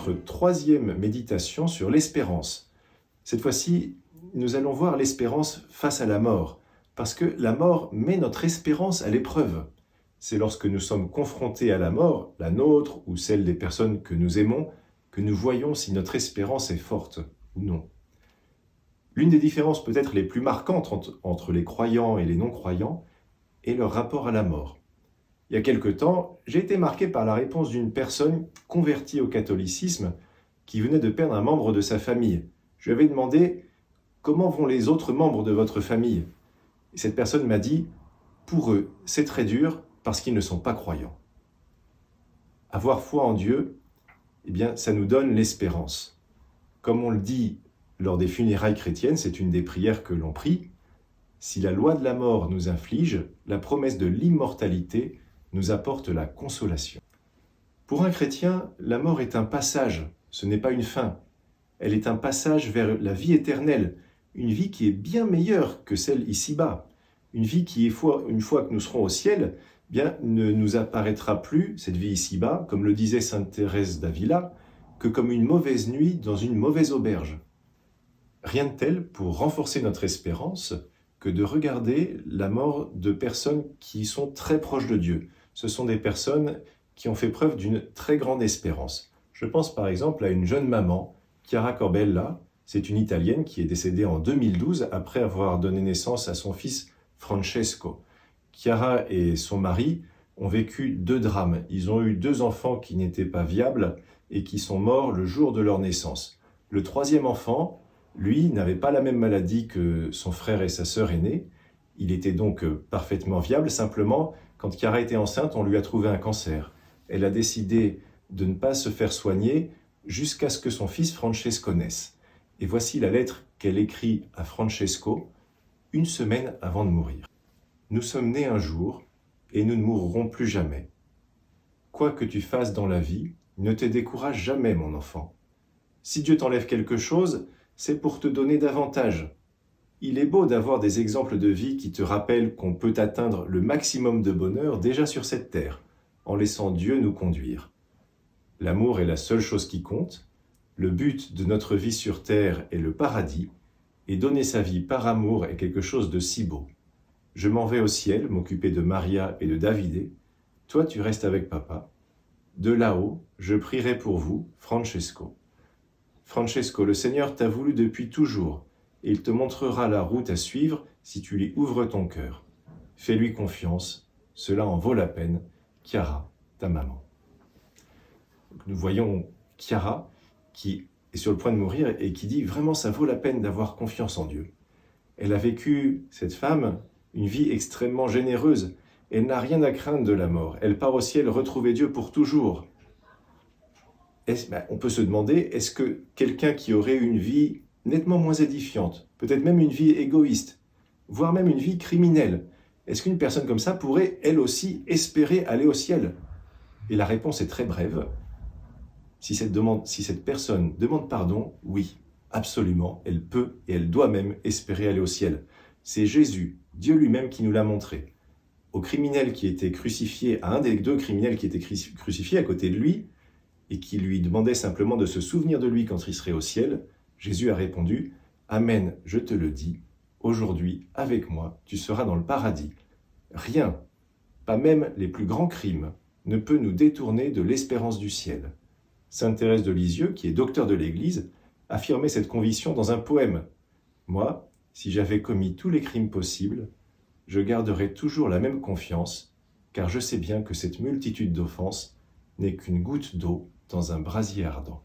notre troisième méditation sur l'espérance. Cette fois-ci, nous allons voir l'espérance face à la mort, parce que la mort met notre espérance à l'épreuve. C'est lorsque nous sommes confrontés à la mort, la nôtre ou celle des personnes que nous aimons, que nous voyons si notre espérance est forte ou non. L'une des différences peut-être les plus marquantes entre les croyants et les non-croyants est leur rapport à la mort. Il y a quelque temps, j'ai été marqué par la réponse d'une personne convertie au catholicisme qui venait de perdre un membre de sa famille. Je lui avais demandé « Comment vont les autres membres de votre famille ?» Et cette personne m'a dit « Pour eux, c'est très dur parce qu'ils ne sont pas croyants. » Avoir foi en Dieu, eh bien, ça nous donne l'espérance. Comme on le dit lors des funérailles chrétiennes, c'est une des prières que l'on prie. Si la loi de la mort nous inflige, la promesse de l'immortalité nous apporte la consolation. Pour un chrétien, la mort est un passage, ce n'est pas une fin. Elle est un passage vers la vie éternelle, une vie qui est bien meilleure que celle ici-bas. Une vie qui, une fois que nous serons au ciel, bien, ne nous apparaîtra plus, cette vie ici-bas, comme le disait sainte Thérèse d'Avila, que comme une mauvaise nuit dans une mauvaise auberge. Rien de tel pour renforcer notre espérance que de regarder la mort de personnes qui sont très proches de Dieu. Ce sont des personnes qui ont fait preuve d'une très grande espérance. Je pense par exemple à une jeune maman, Chiara Corbella, c'est une Italienne qui est décédée en 2012 après avoir donné naissance à son fils Francesco. Chiara et son mari ont vécu 2 drames. Ils ont eu 2 enfants qui n'étaient pas viables et qui sont morts le jour de leur naissance. Le 3e enfant, lui, n'avait pas la même maladie que son frère et sa sœur aînés. Il était donc parfaitement viable. Simplement, quand Chiara était enceinte, on lui a trouvé un cancer. Elle a décidé de ne pas se faire soigner jusqu'à ce que son fils Francesco naisse. Et voici la lettre qu'elle écrit à Francesco 1 semaine avant de mourir. « Nous sommes nés un jour et nous ne mourrons plus jamais. Quoi que tu fasses dans la vie, ne te décourage jamais, mon enfant. Si Dieu t'enlève quelque chose, c'est pour te donner davantage. Il est beau d'avoir des exemples de vie qui te rappellent qu'on peut atteindre le maximum de bonheur déjà sur cette terre, en laissant Dieu nous conduire. L'amour est la seule chose qui compte. Le but de notre vie sur terre est le paradis, et donner sa vie par amour est quelque chose de si beau. Je m'en vais au ciel, m'occuper de Maria et de Davidé. Toi, tu restes avec papa. De là-haut, je prierai pour vous, Francesco. Francesco, le Seigneur t'a voulu depuis toujours, et il te montrera la route à suivre si tu lui ouvres ton cœur. Fais-lui confiance, cela en vaut la peine. Chiara, ta maman. » Nous voyons Chiara qui est sur le point de mourir et qui dit vraiment ça vaut la peine d'avoir confiance en Dieu. Elle a vécu, cette femme, une vie extrêmement généreuse. Elle n'a rien à craindre de la mort. Elle part au ciel retrouver Dieu pour toujours. On peut se demander, est-ce que quelqu'un qui aurait une vie nettement moins édifiante, peut-être même une vie égoïste, voire même une vie criminelle, est-ce qu'une personne comme ça pourrait, elle aussi, espérer aller au ciel? Et la réponse est très brève. Si cette personne demande pardon, oui, absolument, elle peut et elle doit même espérer aller au ciel. C'est Jésus, Dieu lui-même qui nous l'a montré. Au criminel qui était crucifié, à un des 2 criminels qui étaient crucifiés à côté de lui, et qui lui demandait simplement de se souvenir de lui quand il serait au ciel, Jésus a répondu « Amen, je te le dis, aujourd'hui, avec moi, tu seras dans le paradis. » Rien, pas même les plus grands crimes, ne peut nous détourner de l'espérance du ciel. Sainte Thérèse de Lisieux, qui est docteur de l'Église, affirmait cette conviction dans un poème. « Moi, si j'avais commis tous les crimes possibles, je garderais toujours la même confiance, car je sais bien que cette multitude d'offenses n'est qu'une goutte d'eau dans un brasier ardent. »